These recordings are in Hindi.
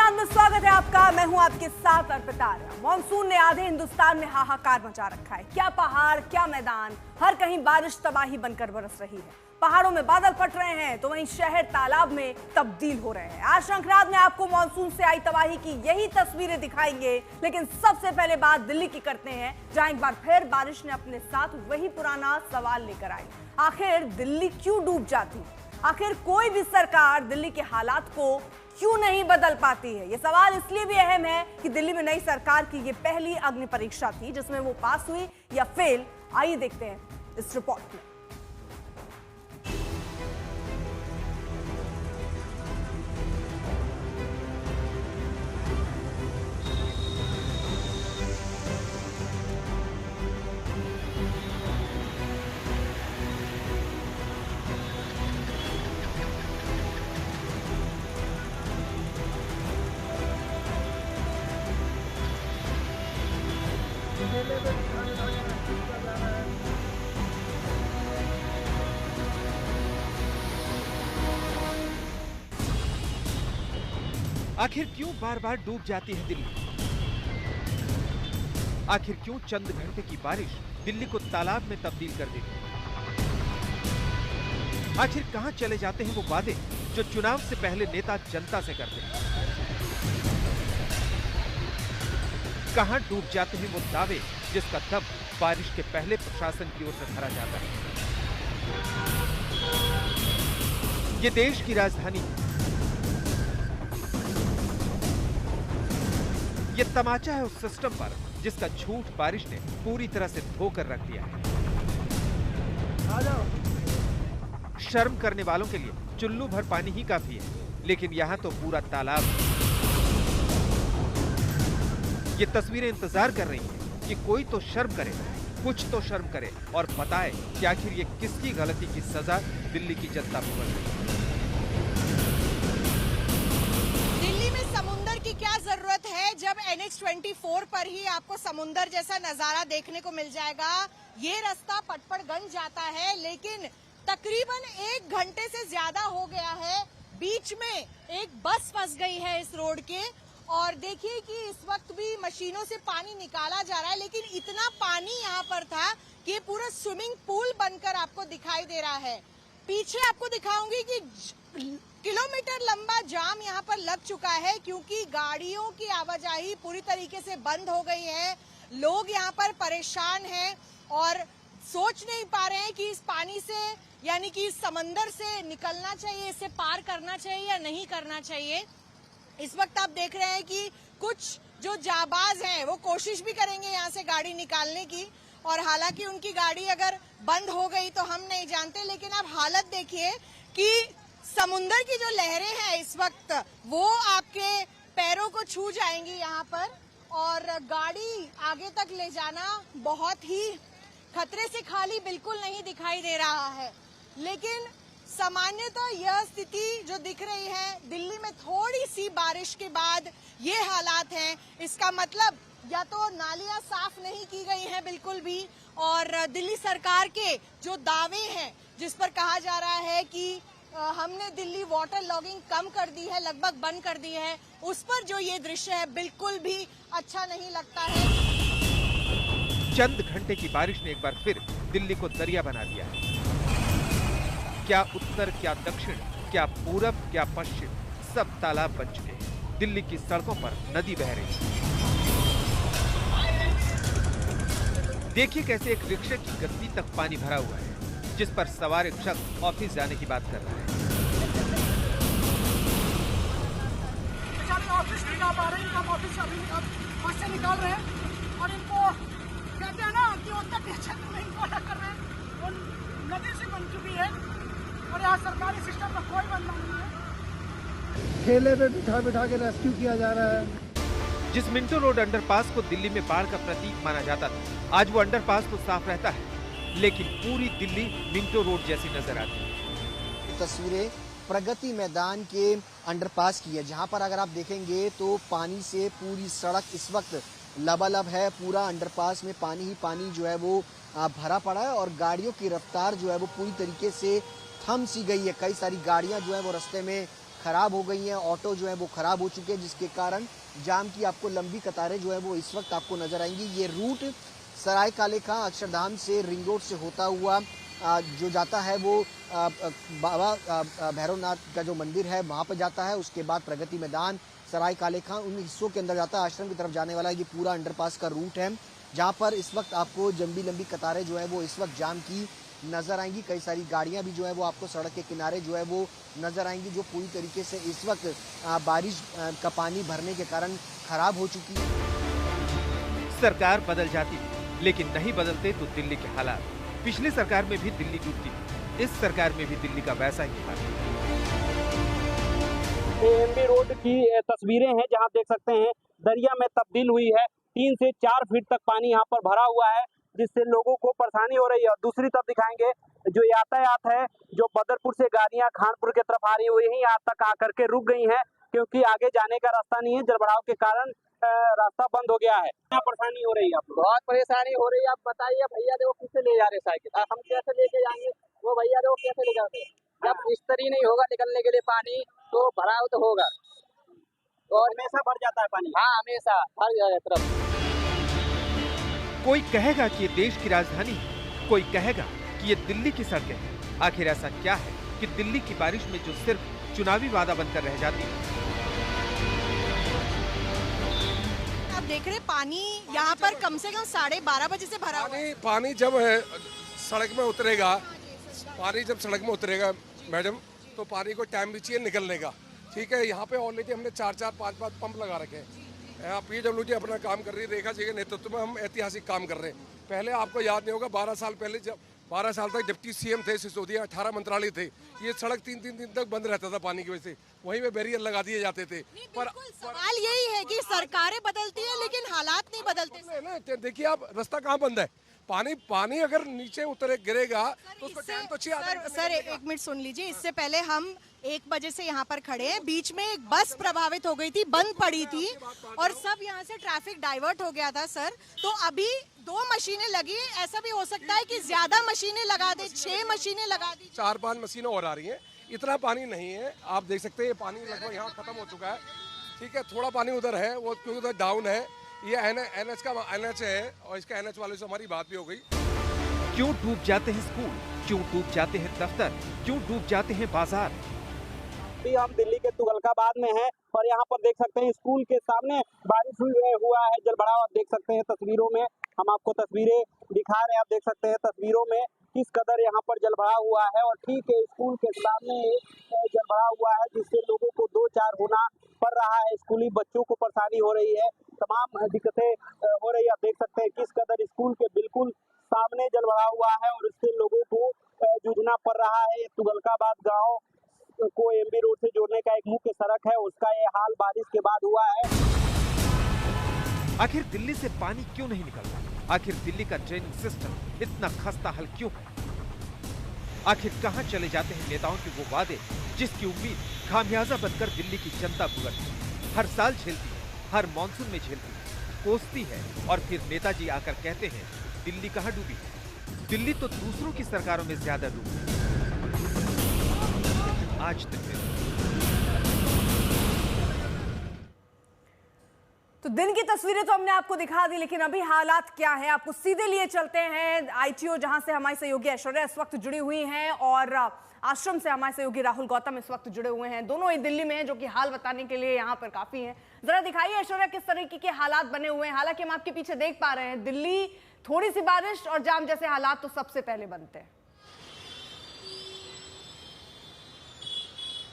अंदाज में स्वागत है आपका। मैं हूं आपके साथ अर्पिता आर्या। मॉनसून ने आधे हिंदुस्तान में हाहाकार मचा रखा है। क्या पहाड़, क्या मैदान, हर कहीं बारिश तबाही बनकर बरस रही है। पहाड़ों में बादल फट रहे हैं तो वहीं शहर तालाब में तब्दील हो रहे हैं। आज शंकराद में आपको मॉनसून से आई तबाही की यही तस्वीरें दिखाएंगे, लेकिन सबसे पहले बात दिल्ली की करते हैं, जहां एक बार फिर बारिश ने अपने साथ वही पुराना सवाल लेकर आई। आखिर दिल्ली क्यों डूब जाती? आखिर कोई भी सरकार दिल्ली के हालात को क्यों नहीं बदल पाती है? ये सवाल इसलिए भी अहम है कि दिल्ली में नई सरकार की ये पहली अग्नि परीक्षा थी जिसमें वो पास हुई या फेल। आइए देखते हैं इस रिपोर्ट में। आखिर क्यों बार बार डूब जाती है दिल्ली? आखिर क्यों चंद घंटे की बारिश दिल्ली को तालाब में तब्दील कर देती है? आखिर कहां चले जाते हैं वो वादे जो चुनाव से पहले नेता जनता से करते हैं? कहां डूब जाते हैं वो दावे जिसका दम बारिश के पहले प्रशासन की ओर से धरा जाता है? ये देश की राजधानी है। ये तमाचा है उस सिस्टम पर जिसका झूठ बारिश ने पूरी तरह से धोकर रख दिया है। शर्म करने वालों के लिए चुल्लू भर पानी ही काफी है, लेकिन यहाँ तो पूरा तालाब। ये तस्वीरें इंतजार कर रही हैं कि कोई तो शर्म करे, कुछ तो शर्म करे और बताए कि आखिर ये किसकी गलती की सजा दिल्ली की जनता भुगत रही है। की क्या जरूरत है जब NH24 पर ही आपको समुंदर जैसा नजारा देखने को मिल जाएगा। ये रास्ता पटपड़गंज जाता है, लेकिन तकरीबन 1 घंटे से ज्यादा हो गया है। बीच में एक बस फंस गई है इस रोड के, और देखिए कि इस वक्त भी मशीनों से पानी निकाला जा रहा है, लेकिन इतना पानी यहाँ पर था कि ये पूरा स्विमिंग पूल बनकर आपको दिखाई दे रहा है। पीछे आपको दिखाऊंगी कि किलोमीटर लंबा जाम यहाँ पर लग चुका है, क्योंकि गाड़ियों की आवाजाही पूरी तरीके से बंद हो गई है। लोग यहाँ पर परेशान हैं और सोच नहीं पा रहे हैं कि इस पानी से, यानी कि इस समंदर से निकलना चाहिए, इसे पार करना चाहिए या नहीं करना चाहिए। इस वक्त आप देख रहे हैं कि कुछ जो जाबाज हैं वो कोशिश भी करेंगे यहाँ से गाड़ी निकालने की, और हालांकि उनकी गाड़ी अगर बंद हो गई तो हम नहीं जानते, लेकिन आप हालत देखिए कि समुंदर की जो लहरें हैं इस वक्त वो आपके पैरों को छू जाएंगी यहाँ पर, और गाड़ी आगे तक ले जाना बहुत ही खतरे से खाली बिल्कुल नहीं दिखाई दे रहा है। लेकिन सामान्यतः यह स्थिति जो दिख रही है दिल्ली में थोड़ी सी बारिश के बाद ये हालात हैं। इसका मतलब या तो नालियां साफ नहीं की गई हैं बिल्कुल भी, और दिल्ली सरकार के जो दावे हैं जिस पर कहा जा रहा है कि हमने दिल्ली वाटर लॉगिंग कम कर दी है, लगभग बंद कर दी है, उस पर जो ये दृश्य है बिल्कुल भी अच्छा नहीं लगता है। चंद घंटे की बारिश ने एक बार फिर दिल्ली को दरिया बना दिया है। क्या उत्तर, क्या दक्षिण, क्या पूरब, क्या पश्चिम, सब तालाब बन चुके हैं। दिल्ली की सड़कों पर नदी बह रही है। देखिए कैसे एक रिक्शे की गद्दी तक पानी भरा हुआ है, जिस पर सवार एक शख्स ऑफिस जाने की बात कर रहा है। ऑफिस नहीं जा पा रहे, इनका ऑफिस अभी बस से निकाल रहे हैं, और इनको कहते हैं ना कि उत्तर क्षेत्र में इनको अलग कर रहे हैं। वो नदी से बन चुकी है और यहाँ सरकारी सिस्टम का कोई बंदा नहीं है। ठेले पे बिठा बिठा के रेस्क्यू किया जा रहा है। जिस मिंटो रोड अंडरपास को दिल्ली में बाढ़ का प्रतीक माना जाता था, आज वो अंडरपास तो साफ रहता है, लेकिन पूरी दिल्ली मिंटो रोड जैसी नजर आती है। तस्वीरें प्रगति मैदान के अंडरपास की है, जहां पर अगर आप देखेंगे तो पानी से पूरी सड़क इस वक्त लबालब है। पूरा अंडरपास में पानी ही पानी जो है वो भरा पड़ा है, और गाड़ियों की रफ्तार जो है वो पूरी तरीके से थम सी गई है। कई सारी गाड़ियां जो है वो रास्ते में खराब हो गई हैं, ऑटो जो है वो खराब हो चुके हैं, जिसके कारण जाम की आपको लंबी कतारें जो है वो इस वक्त आपको नजर आएंगी। ये रूट सराय काले खां अक्षरधाम से रिंग रोड से होता हुआ जो जाता है वो बाबा भैरवनाथ का जो मंदिर है वहाँ पर जाता है। उसके बाद प्रगति मैदान, सराय काले खां, उन हिस्सों के अंदर जाता है। आश्रम की तरफ जाने वाला ये पूरा अंडरपास का रूट है, जहाँ पर इस वक्त आपको लंबी लंबी कतारें जो है वो इस वक्त जाम की नजर आएंगी। कई सारी गाड़ियां भी जो है वो आपको सड़क के किनारे जो है वो नजर आएंगी, जो पूरी तरीके से इस वक्त बारिश का पानी भरने के कारण खराब हो चुकी है। सरकार बदल जाती लेकिन नहीं बदलते तो दिल्ली के हालात। पिछली सरकार में भी दिल्ली डूबती, इस सरकार में भी दिल्ली का वैसा ही हाल है। एएमबी रोड की तस्वीरें हैं, जहां देख सकते हैं दरिया में तब्दील हुई है। 3 से 4 फीट तक पानी यहां पर भरा हुआ है, जिससे लोगों को परेशानी हो रही है। और दूसरी तरफ दिखाएंगे जो यातायात है, जो बदरपुर से गाड़ियां खानपुर की तरफ आ रही हुई है, यहाँ तक आकर के रुक गई हैं, क्योंकि आगे जाने का रास्ता नहीं है। जलभराव के कारण रास्ता बंद हो गया है। क्या परेशानी हो रही है आपको? बहुत परेशानी हो रही है। आप बताइए भैया, देखो किससे ले जा रहे साइकिल, हम कैसे लेके जाएंगे? वो भैया देखो कैसे ले जाते। जब इस्त्री नहीं होगा निकलने के लिए पानी, तो भराव तो होगा। और हमेशा भर जाता है पानी? हाँ, हमेशा भर जाएगा तरफ। कोई कहेगा कि ये देश की राजधानी है, कोई कहेगा कि ये दिल्ली की सड़कें हैं। आखिर ऐसा क्या है कि दिल्ली की बारिश में जो सिर्फ चुनावी वादा बनकर रह जाती है। आप देख रहे पानी यहाँ पर कम से कम 12:30 बजे से भरा हुआ है। पानी जब सड़क में उतरेगा, पानी जब सड़क में उतरेगा मैडम, तो पानी को टाइम भी चाहिए निकलने का। ठीक है, यहाँ पे ऑलरेडी हमने 4-4, 5-5 पंप लगा रखे हैं। PWD अपना काम कर रही है, रेखा जी के नेतृत्व में हम ऐतिहासिक काम कर रहे हैं। पहले आपको याद नहीं होगा, 12 साल पहले, जब 12 साल तक डिप्टी CM थे सिसोदिया, 18 मंत्रालय थे, ये सड़क 3-3 दिन तक बंद रहता था पानी की वजह से। वहीं पे बैरियर लगा दिए जाते थे। पर सवाल यही है कि सरकारें बदलती है लेकिन हालात नहीं बदलते ना। देखिए आप, रास्ता कहाँ बंद है? पानी अगर नीचे उतरे गिरेगा तो उसको टाइम तो चाहिए। सर एक मिनट सुन लीजिए, इससे पहले हम 1 बजे से यहाँ पर खड़े हैं। बीच में एक बस प्रभावित हो गई थी, बंद पड़ी थी और सब यहाँ से ट्रैफिक डाइवर्ट हो गया था सर। तो अभी 2 मशीनें लगी, ऐसा भी हो सकता है कि ज्यादा मशीनें लगा दे, 6 मशीनें लगा दी, 4-5 मशीनें और आ रही हैं। इतना पानी नहीं है, आप देख सकते हैं। ये पानी लगभग यहाँ खत्म हो चुका है। ठीक है, थोड़ा पानी उधर है, वो क्योंकि उधर डाउन है। ये NH है और इसका NH वाले से हमारी बात भी हो गई। क्यों डूब जाते हैं स्कूल, क्यों डूब जाते हैं दफ्तर, क्यों डूब जाते हैं बाजार? अभी हम दिल्ली के तुगलकाबाद में हैं और यहाँ पर देख सकते हैं स्कूल के सामने बारिश हुआ है, जलभराव आप देख सकते हैं तस्वीरों में। हम आपको तस्वीरें दिखा रहे हैं, आप देख सकते हैं तस्वीरों में किस कदर यहाँ पर जलभराव हुआ है। और ठीक है, स्कूल के सामने जलभराव हुआ है, जिससे लोगों को 2-4 होना पड़ रहा है। स्कूली बच्चों को परेशानी हो रही है, तमाम दिक्कतें हो रही है। आप देख सकते हैं किस कदर स्कूल के बिल्कुल सामने जलभराव हुआ है और इससे लोगों को जूझना पड़ रहा है। तुगलकाबाद गांव को एमबी रोड से जोड़ने का एक मुख्य सड़क है, उसका ये हाल बारिश के बाद हुआ है। आखिर दिल्ली से पानी क्यों नहीं निकलता? आखिर दिल्ली का ड्रेनिंग सिस्टम इतना खस्ता हाल क्यों है? आखिर कहां चले जाते हैं नेताओं के वो वादे जिसकी उम्मीद खामियाजा बनकर दिल्ली की जनता भुगतती, हर साल झेलती है, हर मॉनसून में झेलती है, कोसती है और फिर नेताजी आकर कहते हैं दिल्ली कहां डूबी है? दिल्ली तो दूसरों की सरकारों में ज्यादा डूबी है। आज तक तो दिन की तस्वीरें तो हमने आपको दिखा दी, लेकिन अभी हालात क्या है आपको सीधे लिए चलते हैं ITO, जहां से हमारी सहयोगी ऐश्वर्या इस वक्त जुड़ी हुई हैं और आश्रम से हमारे सहयोगी राहुल गौतम इस वक्त जुड़े हुए हैं। दोनों ही दिल्ली में हैं, जो कि हाल बताने के लिए यहाँ पर काफी हैं। जरा दिखाइए ऐश्वर्या किस तरीके के हालात बने हुए हैं। हालांकि हम आपके पीछे देख पा रहे हैं दिल्ली, थोड़ी सी बारिश और जाम जैसे हालात तो सबसे पहले बनते हैं।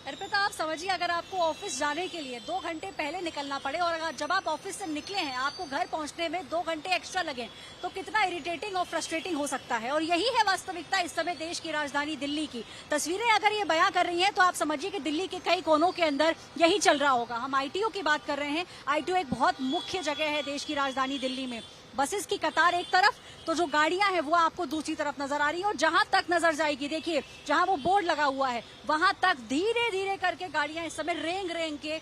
अर्पिता, आप समझिए अगर आपको ऑफिस जाने के लिए 2 घंटे पहले निकलना पड़े और अगर जब आप ऑफिस से निकले हैं आपको घर पहुंचने में 2 घंटे एक्स्ट्रा लगे, तो कितना इरिटेटिंग और फ्रस्ट्रेटिंग हो सकता है। और यही है वास्तविकता इस समय देश की राजधानी दिल्ली की। तस्वीरें अगर ये बयां कर रही हैं तो आप समझिए कि दिल्ली के कई कोनों के अंदर यही चल रहा होगा। हम ITO की बात कर रहे हैं। ITO एक बहुत मुख्य जगह है देश की राजधानी दिल्ली में। बसेस की कतार एक तरफ, तो जो गाड़ियां हैं वो आपको दूसरी तरफ नजर आ रही है और जहां तक नजर जाएगी, देखिए जहां वो बोर्ड लगा हुआ है वहां तक धीरे धीरे करके गाड़ियां इस समय रेंग रेंग के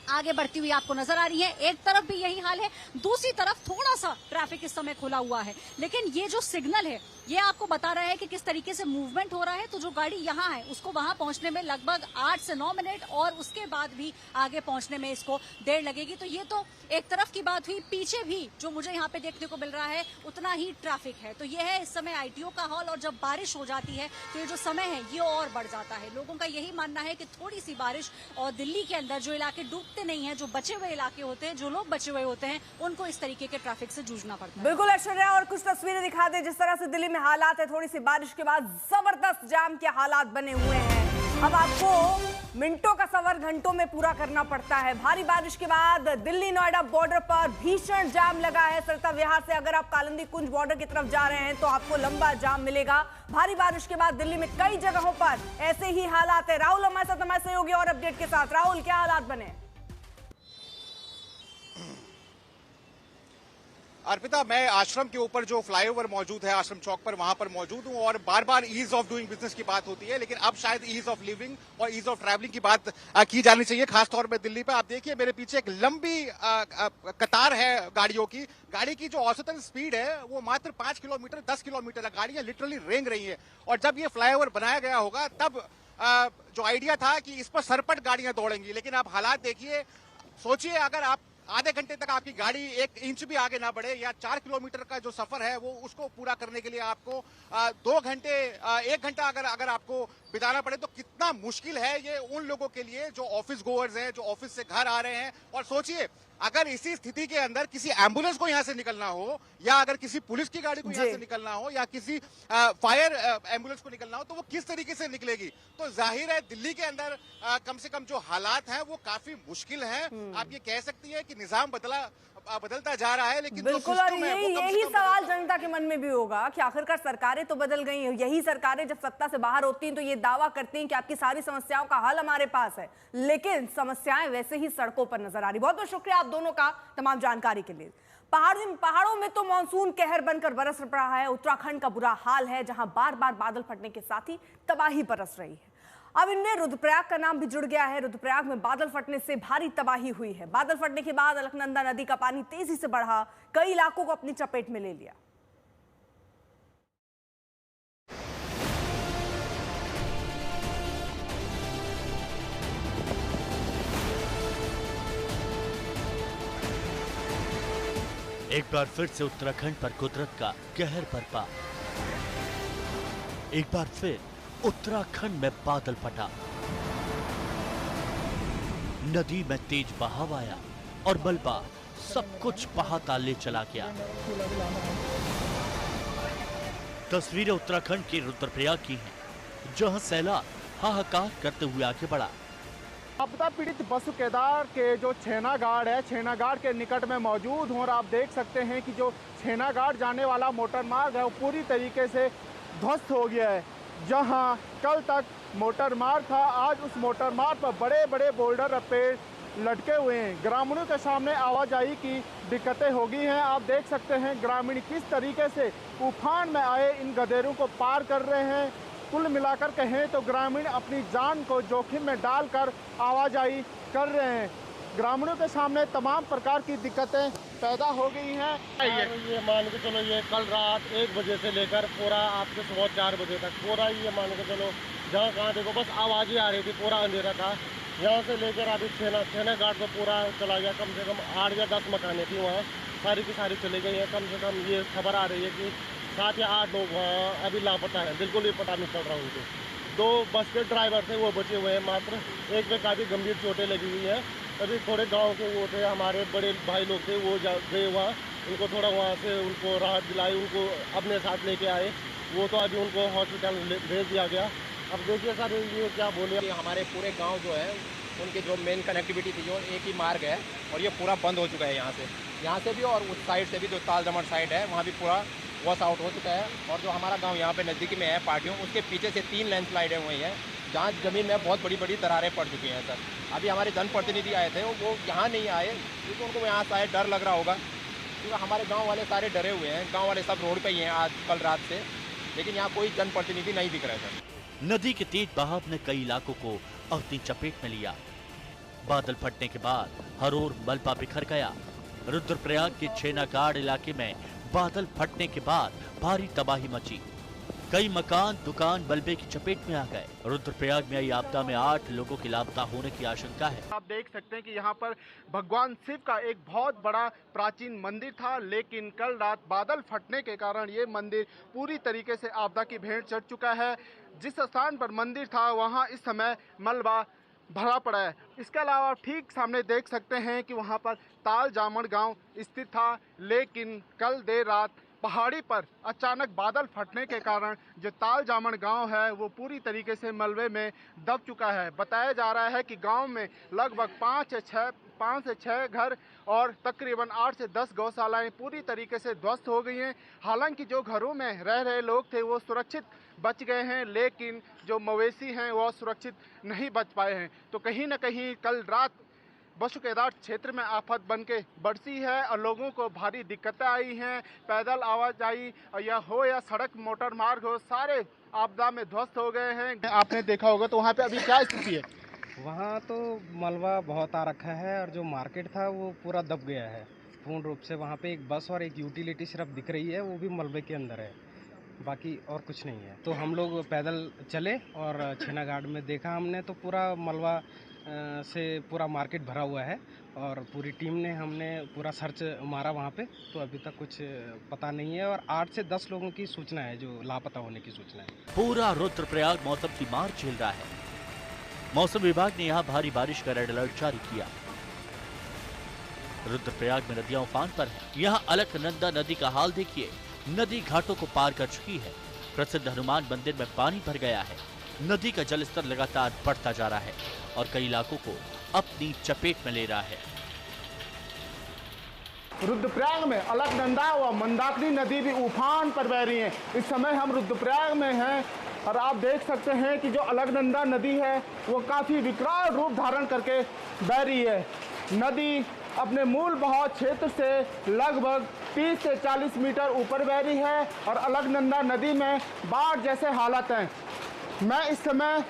आगे बढ़ती हुई आपको नजर आ रही है। एक तरफ भी यही हाल है, दूसरी तरफ थोड़ा सा ट्रैफिक इस समय खुला हुआ है, लेकिन ये जो सिग्नल है ये आपको बता रहा है कि किस तरीके से मूवमेंट हो रहा है। तो जो गाड़ी यहाँ है उसको वहां पहुंचने में लगभग 8 से 9 मिनट और उसके बाद भी आगे पहुंचने में इसको देर लगेगी। तो ये तो एक तरफ की बात हुई, पीछे भी जो मुझे यहाँ पे देखने को मिल रहा है उतना ही ट्रैफिक है। तो ये है इस समय आईटीओ का हॉल, और जब बारिश हो जाती है तो ये जो समय है ये और बढ़ जाता है। लोगों का यही मानना है कि थोड़ी सी बारिश और दिल्ली के अंदर जो इलाके डूबते नहीं हैं, जो बचे हुए इलाके होते हैं, जो लोग बचे हुए होते हैं, उनको इस तरीके के ट्रैफिक से जूझना पड़ता है। बिल्कुल ऐश्वर्या, और कुछ तस्वीरें दिखा दे जिस तरह से दिल्ली में हालात है। थोड़ी सी बारिश के बाद जबरदस्त जाम के हालात बने हुए हैं। अब आपको मिनटों का सफर घंटों में पूरा करना पड़ता है। भारी बारिश के बाद दिल्ली नोएडा बॉर्डर पर भीषण जाम लगा है। सरता विहार से अगर आप कालिंदी कुंज बॉर्डर की तरफ जा रहे हैं तो आपको लंबा जाम मिलेगा। भारी बारिश के बाद दिल्ली में कई जगहों पर ऐसे ही हालात है। राहुल हमारे साथ हमारे सहयोगी और अपडेट के साथ। राहुल, क्या हालात बने? अर्पिता, मैं आश्रम के ऊपर जो फ्लाईओवर मौजूद है, आश्रम चौक पर, वहां पर मौजूद हूं और बार बार ईज ऑफ डूइंग बिजनेस की बात होती है, लेकिन अब शायद ईज ऑफ लिविंग और ईज ऑफ ट्रैवलिंग की बात की जानी चाहिए, खासतौर पर दिल्ली पे। आप देखिए मेरे पीछे एक लंबी कतार है गाड़ियों की। गाड़ी की जो औसतन स्पीड है वो मात्र 5 किलोमीटर 10 किलोमीटर है। गाड़ियां लिटरली रेंग रही है। और जब ये फ्लाईओवर बनाया गया होगा तब जो आइडिया था कि इस पर सरपट गाड़ियां दौड़ेंगी, लेकिन आप हालात देखिए। सोचिए अगर आप आधे घंटे तक आपकी गाड़ी 1 इंच भी आगे ना बढ़े, या 4 किलोमीटर का जो सफर है वो उसको पूरा करने के लिए आपको 2 घंटे 1 घंटा अगर आपको बिताना पड़े तो कितना मुश्किल है ये उन लोगों के लिए जो ऑफिस गोअर्स हैं, जो ऑफिस से घर आ रहे हैं। और सोचिए अगर इसी स्थिति के अंदर किसी एम्बुलेंस को यहां से निकलना हो, या अगर किसी पुलिस की गाड़ी को यहां से निकलना हो, या किसी फायर एम्बुलेंस को निकलना हो, तो वो किस तरीके से निकलेगी। तो जाहिर है दिल्ली के अंदर कम से कम जो हालात हैं वो काफी मुश्किल हैं। आप ये कह सकती है कि निजाम बदलता जा रहा है, लेकिन बिल्कुल, और यही सवाल जनता के मन में भी होगा कि आखिरकार सरकारें तो बदल गई हैं। यही सरकारें जब सत्ता से बाहर होती हैं तो ये दावा करती हैं कि आपकी सारी समस्याओं का हल हमारे पास है, लेकिन समस्याएं वैसे ही सड़कों पर नजर आ रही। बहुत बहुत शुक्रिया आप दोनों का तमाम जानकारी के लिए। पहाड़ों में तो मानसून कहर बनकर बरस रहा है। उत्तराखंड का बुरा हाल है, जहां बार बार बादल फटने के साथ ही तबाही बरस रही है। अब इनमें रुद्रप्रयाग का नाम भी जुड़ गया है। रुद्रप्रयाग में बादल फटने से भारी तबाही हुई है। बादल फटने के बाद अलकनंदा नदी का पानी तेजी से बढ़ा, कई इलाकों को अपनी चपेट में ले लिया। एक बार फिर से उत्तराखंड पर कुदरत का कहर बरपा। एक बार फिर उत्तराखंड में बादल फटा, नदी में तेज बहाव आया और मलबा सब कुछ बहाता ले चला गया। तस्वीरें उत्तराखंड के रुद्रप्रयाग की हैं, जहां सैलाब हाहाकार करते हुए आगे बढ़ा। आपदा पीड़ित बसु केदार के जो छेना घाट है, छेना घाट के निकट में मौजूद हूँ और आप देख सकते हैं कि जो छेना घाट जाने वाला मोटर मार्ग है वो पूरी तरीके से ध्वस्त हो गया है। जहां कल तक मोटर मार्ग था, आज उस मोटर मार्ग पर बड़े बड़े बोल्डर पेड़ लटके हुए हैं। ग्रामीणों के सामने आवाजाही की दिक्कतें हो गई हैं। आप देख सकते हैं ग्रामीण किस तरीके से उफान में आए इन गधेरों को पार कर रहे हैं। कुल मिलाकर कहें तो ग्रामीण अपनी जान को जोखिम में डालकर आवाजाही कर रहे हैं। ग्रामीणों के सामने तमाम प्रकार की दिक्कतें पैदा हो गई हैं। ये मान के चलो ये कल रात 1 बजे से लेकर पूरा आपके सुबह 4 बजे तक पूरा ये मान के चलो जहाँ कहाँ देखो बस आवाज़ ही आ रही थी, पूरा अंधेरा था। यहाँ से लेकर अभी छेना घाट पर पूरा चला गया। कम से कम 8 या 10 मकानें थी वहाँ, सारी की सारी चली गई हैं। कम से कम ये खबर आ रही है कि 7 या 8 लोग वहाँ अभी लापता हैं, बिल्कुल भी पता नहीं चल रहा उनको। 2 बस के ड्राइवर थे वो बचे हुए हैं मात्र, एक में काफ़ी गंभीर चोटें लगी हुई हैं। अभी थोड़े गांव के वो थे हमारे बड़े भाई लोग थे, वो गए वहाँ, उनको थोड़ा वहाँ से उनको राहत दिलाई, उनको अपने साथ लेके आए। वो तो अभी उनको हॉस्पिटल भेज दिया गया। अब देखिए सर ये क्या बोले, हमारे पूरे गांव जो है उनकी जो मेन कनेक्टिविटी थी जो एक ही मार्ग है और ये पूरा बंद हो चुका है। यहाँ से भी और उस साइड से भी जो तालदमन साइड है वहाँ भी पूरा वॉश आउट हो चुका है। और जो हमारा गांव यहाँ पे नज़दीकी में है पार्टियों, उसके पीछे से 3 लैंडस्लाइडें हुई हैं जहाँ ज़मीन में बहुत बड़ी बड़ी दरारें पड़ चुकी हैं सर। अभी हमारे जनप्रतिनिधि आए थे, वो यहाँ नहीं आए क्योंकि उनको यहाँ से आए डर लग रहा होगा, क्योंकि हमारे गाँव वाले सारे डरे हुए हैं। गाँव वाले सब रोड पर ही हैं आज कल रात से, लेकिन यहाँ कोई जनप्रतिनिधि नहीं दिख रहा है सर। नदी के तेज बहाव ने कई इलाकों को अपनी चपेट में लिया। बादल फटने के बाद हर ओर मलबा बिखर गया। रुद्रप्रयाग के छेना घाट इलाके में बादल फटने के बाद भारी तबाही मची। कई मकान दुकान मलबे की चपेट में आ गए। रुद्रप्रयाग में आई आपदा में 8 लोगों की लापता होने की आशंका है। आप देख सकते हैं कि यहाँ पर भगवान शिव का एक बहुत बड़ा प्राचीन मंदिर था, लेकिन कल रात बादल फटने के कारण ये मंदिर पूरी तरीके से आपदा की भेंट चढ़ चुका है। जिस स्थान पर मंदिर था वहाँ इस समय मलबा भरा पड़ा है। इसके अलावा आप ठीक सामने देख सकते हैं कि वहाँ पर ताल जामड़ गाँव स्थित था, लेकिन कल देर रात पहाड़ी पर अचानक बादल फटने के कारण जो ताल जामड़ गांव है वो पूरी तरीके से मलबे में दब चुका है। बताया जा रहा है कि गांव में लगभग 5 से 6 घर और तकरीबन 8 से 10 गौशालाएं पूरी तरीके से ध्वस्त हो गई हैं। हालांकि जो घरों में रह रहे लोग थे वो सुरक्षित बच गए हैं, लेकिन जो मवेशी हैं वो सुरक्षित नहीं बच पाए हैं। तो कहीं ना कहीं कल रात बसु केदार क्षेत्र में आफत बन के बरसी है और लोगों को भारी दिक्कतें आई हैं। पैदल आवाजाही या हो या सड़क मोटर मार्ग हो, सारे आपदा में ध्वस्त हो गए हैं। आपने देखा होगा तो वहाँ पे अभी क्या स्थिति है? वहाँ तो मलबा बहुत आ रखा है और जो मार्केट था वो पूरा दब गया है पूर्ण रूप से। वहाँ पे एक बस और एक यूटिलिटी सिर्फ दिख रही है, वो भी मलबे के अंदर है, बाकी और कुछ नहीं है। तो हम लोग पैदल चले और छेना घाट में देखा हमने तो पूरा मलबा से पूरा मार्केट भरा हुआ है और पूरी टीम ने हमने पूरा सर्च मारा वहाँ पे, तो अभी तक कुछ पता नहीं है और 8 से 10 लोगों की सूचना है जो लापता होने की सूचना है। पूरा रुद्रप्रयाग मौसम की मार झेल रहा है। मौसम विभाग ने यहाँ भारी बारिश का रेड अलर्ट जारी किया। रुद्रप्रयाग में नदियां उफान पर हैं। यहाँ अलकनंदा नदी का हाल देखिए, नदी घाटों को पार कर चुकी है। प्रसिद्ध हनुमान मंदिर में पानी भर गया है। नदी का जलस्तर लगातार बढ़ता जा रहा है और कई इलाकों को अपनी चपेट में ले रहा है। रुद्रप्रयाग में अलकनंदा व मंदाकिनी नदी भी उफान पर बह रही है। इस समय हम रुद्रप्रयाग में हैं और आप देख सकते हैं कि जो अलकनंदा नदी है वो काफी विकराल रूप धारण करके बह रही है। नदी अपने मूल बहाव क्षेत्र से लगभग 30 से 40 मीटर ऊपर बह रही है और अलकनंदा नदी में बाढ़ जैसे हालात हैं। मैं इस समय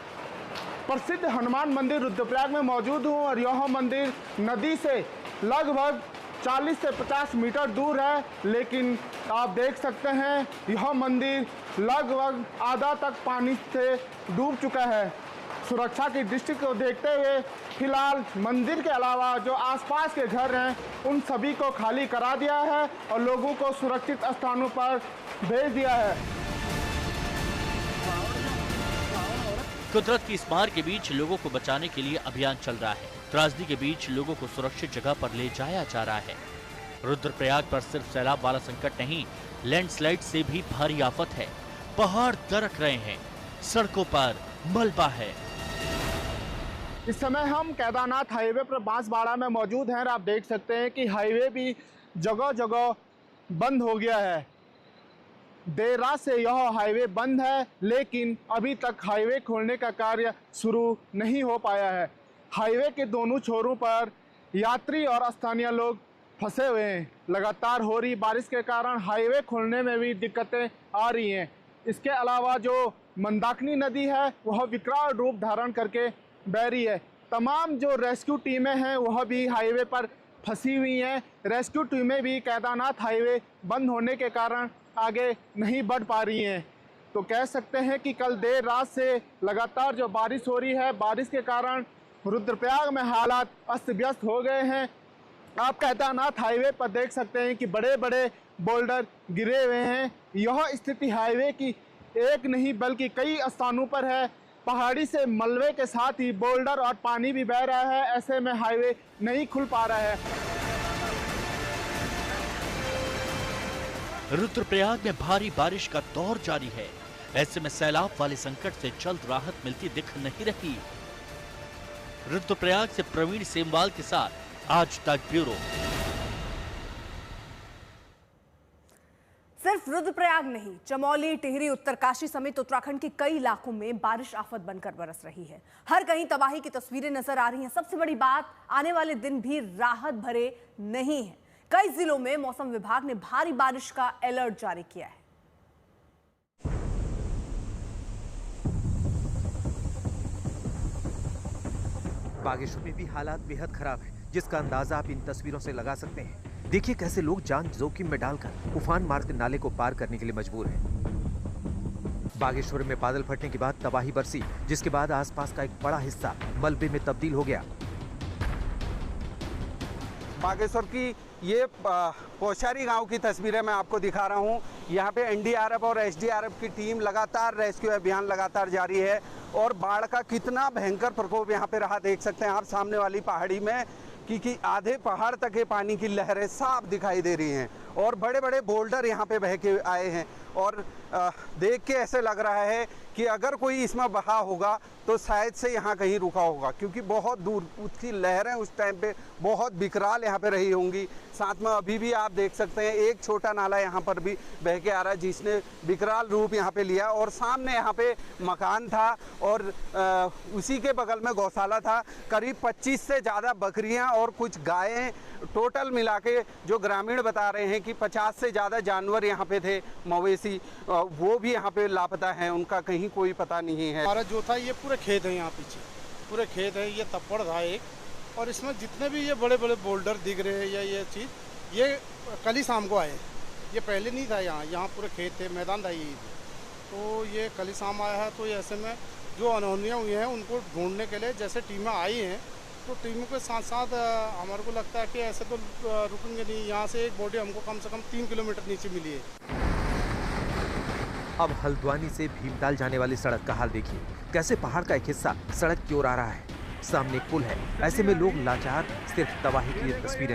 प्रसिद्ध हनुमान मंदिर रुद्रप्रयाग में मौजूद हूं और यह मंदिर नदी से लगभग 40 से 50 मीटर दूर है, लेकिन आप देख सकते हैं यह मंदिर लगभग आधा तक पानी से डूब चुका है। सुरक्षा की दृष्टि को देखते हुए फिलहाल मंदिर के अलावा जो आसपास के घर हैं उन सभी को खाली करा दिया है और लोगों को सुरक्षित स्थानों पर भेज दिया है। कुदरत की इस मार के बीच लोगों को बचाने के लिए अभियान चल रहा है। त्रासदी के बीच लोगों को सुरक्षित जगह पर ले जाया जा रहा है। रुद्रप्रयाग पर सिर्फ सैलाब वाला संकट नहीं, लैंडस्लाइड से भी भारी आफत है। पहाड़ दरक रहे हैं, सड़कों पर मलबा है। इस समय हम केदारनाथ हाईवे पर बांसवाड़ा में मौजूद हैं और आप देख सकते हैं कि हाईवे भी जगह जगह बंद हो गया है। देर रात से यह हाईवे बंद है, लेकिन अभी तक हाईवे खोलने का कार्य शुरू नहीं हो पाया है। हाईवे के दोनों छोरों पर यात्री और स्थानीय लोग फंसे हुए हैं। लगातार हो रही बारिश के कारण हाईवे खोलने में भी दिक्कतें आ रही हैं। इसके अलावा जो मंदाकिनी नदी है वह विकराल रूप धारण करके बह रही है। तमाम जो रेस्क्यू टीमें हैं वह भी हाईवे पर फंसी हुई हैं। रेस्क्यू टीमें भी केदारनाथ हाईवे बंद होने के कारण आगे नहीं बढ़ पा रही हैं। तो कह सकते हैं कि कल देर रात से लगातार जो बारिश हो रही है, बारिश के कारण रुद्रप्रयाग में हालात अस्त व्यस्त हो गए हैं। आप केदारनाथ हाईवे पर देख सकते हैं कि बड़े बड़े बोल्डर गिरे हुए हैं। यह स्थिति हाईवे की एक नहीं बल्कि कई स्थानों पर है। पहाड़ी से मलबे के साथ ही बोल्डर और पानी भी बह रहा है। ऐसे में हाईवे नहीं खुल पा रहा है। रुद्रप्रयाग में भारी बारिश का दौर जारी है। ऐसे में सैलाब वाले संकट से जल्द राहत मिलती दिख नहीं रही। रुद्रप्रयाग से प्रवीण सेमवाल के साथ आज तक ब्यूरो। सिर्फ रुद्रप्रयाग नहीं, चमोली, टिहरी, उत्तरकाशी समेत उत्तराखंड के कई इलाकों में बारिश आफत बनकर बरस रही है। हर कहीं तबाही की तस्वीरें नजर आ रही हैं। सबसे बड़ी बात, आने वाले दिन भी राहत भरे नहीं है। कई जिलों में मौसम विभाग ने भारी बारिश का अलर्ट जारी किया है। बागेश्वर में भी हालात बेहद खराब है, जिसका अंदाजा आप इन तस्वीरों से लगा सकते हैं। देखिए कैसे लोग जान जोखिम में डालकर उफान मारते नाले को पार करने के लिए मजबूर हैं। बागेश्वर में बादल फटने के बाद तबाही बरसी, जिसके बाद आसपास का एक बड़ा हिस्सा मलबे में तब्दील हो गया। बागेश्वर की ये पोशारी गांव की तस्वीरें मैं आपको दिखा रहा हूं। यहां पे एनडीआरएफ और एसडीआरएफ की टीम लगातार रेस्क्यू अभियान लगातार जारी है और बाढ़ का कितना भयंकर प्रकोप यहां पे रहा देख सकते हैं आप सामने वाली पहाड़ी में कि आधे पहाड़ तक ये पानी की लहरें साफ दिखाई दे रही हैं और बड़े बड़े बोल्डर यहाँ पे बह के आए हैं और देख के ऐसे लग रहा है कि अगर कोई इसमें बहा होगा तो शायद से यहाँ कहीं रुका होगा, क्योंकि बहुत दूर उसकी लहरें उस टाइम पे बहुत विकराल यहाँ पे रही होंगी। साथ में अभी भी आप देख सकते हैं एक छोटा नाला यहाँ पर भी बह के आ रहा है जिसने विकराल रूप यहाँ पे लिया और सामने यहाँ पे मकान था और उसी के बगल में गौशाला था। करीब 25 से ज़्यादा बकरियाँ और कुछ गायें टोटल मिला के जो ग्रामीण बता रहे हैं कि 50 से ज़्यादा जानवर यहाँ पे थे, मवेशी, वो भी यहाँ पे लापता हैं, उनका कहीं कोई पता नहीं है। हमारा जो था ये पूरे खेत है, यहाँ पीछे पूरे खेत है, ये तप्पड़ था एक और इसमें जितने भी ये बड़े बड़े बोल्डर दिख रहे हैं या ये चीज़ ये कल ही शाम को आए, ये पहले नहीं था यहाँ पूरे खेत थे, मैदान था यही, तो ये कल ही शाम आया है। तो ऐसे में जो अनहोनियाँ हुई हैं उनको ढूंढने के लिए जैसे टीमें आई हैं तो टीमों के साथ साथ हमारे को लगता है कि ऐसे तो रुकेंगे नहीं। यहाँ से एक बॉडी हमको कम से कम 3 किलोमीटर नीचे मिली है। अब हल्द्वानी से भीमताल जाने वाली सड़क का हाल देखिए, कैसे पहाड़ का एक हिस्सा सड़क की ओर आ रहा है। सामने एक पुल है, ऐसे में लोग लाचार सिर्फ तबाही की तस्वीरें